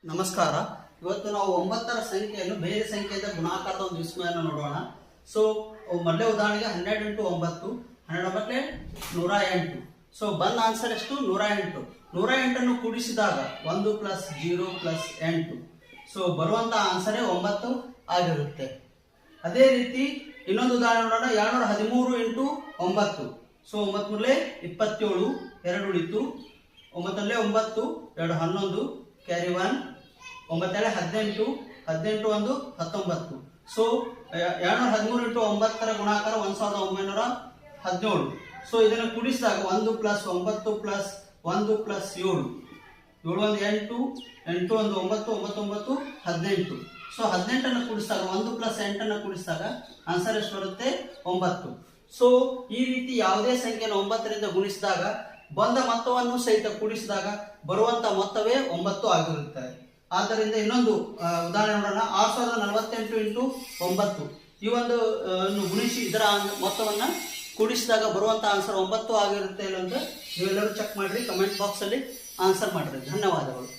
ನಮಸ್ಕಾರ. ಇವತ್ತು ನಾವು 9ರ ಸಂಖ್ಯೆಯನ್ನು ಬೇರೆ ಸಂಖ್ಯೆಯಿಂದ ಗುಣಾಕಾರದ ಒಂದು ವಿಸ್ಮಯವನ್ನು ನೋಡೋಣ. ಸೊ ಮೊದಲೇ ಉದಾಹರಣೆಗೆ 12 × 9 12 108. ಸೊ ಬಂದ ಆನ್ಸರ್ ಎಷ್ಟು? 108. 108 ಕೂಡಿಸಿದಾಗ 1 + 0 + 8. ಸೊ ಬರುವಂತ ಆನ್ಸರ್ 9 ಆಗಿರುತ್ತೆ. ಅದೇ ರೀತಿ ಇನ್ನೊಂದು ಉದಾಹರಣೆ ನೋಡೋಣ. 213 × 9. ಸೊ 9 × 27, 2 ಉಳಿತು. 9 × 9 2 11 ಕ್ಯಾರಿ 1. 9 × 18 18 1 19. ಸೊ 213 × 9ರ ಗುಣಾಕಾರ 1917. ಸೊ ಇದನ್ನು ಕೂಡಿಸಿದಾಗ 1 + 9 + 1 + 7 7 1 8 8 1 9 9 9 18. ಸೊ 18 ಕೂಡಿಸಿದಾಗ 1 + 8 ಕೂಡಿಸಿದಾಗ ಆನ್ಸರ್ ಎಷ್ಟು ಬರುತ್ತೆ? 9. ಸೊ ಈ ರೀತಿ ಯಾವುದೇ ಸಂಖ್ಯೆಯನ್ನು 9ರಿಂದ ಗುಣಿಸಿದಾಗ ಬಂದ ಮೊತ್ತವನ್ನು ಸಹಿತ ಕೂಡಿಸಿದಾಗ ಬರುವಂತ ಮೊತ್ತವೇ 9 ಆಗಿರುತ್ತದೆ. ಆದ್ದರಿಂದ ಇನ್ನೊಂದು ಉದಾಹರಣೆ ನೋಡೋಣ. 6048 × 9. ಈ ಒಂದು ಗುಣಿಸಿ ಇದರ ಮೊತ್ತವನ್ನ ಕೂಡಿಸಿದಾಗ ಬರುವಂತ ಆನ್ಸರ್ 9 ಆಗಿರುತ್ತೆ ಇಲ್ಲ ಅಂತ ನೀವೆಲ್ಲರೂ ಚೆಕ್ ಮಾಡ್ರಿ. ಕಮೆಂಟ್ ಬಾಕ್ಸ್ ಅಲ್ಲಿ ಆನ್ಸರ್ ಮಾಡ್ರಿ. ಧನ್ಯವಾದಗಳು.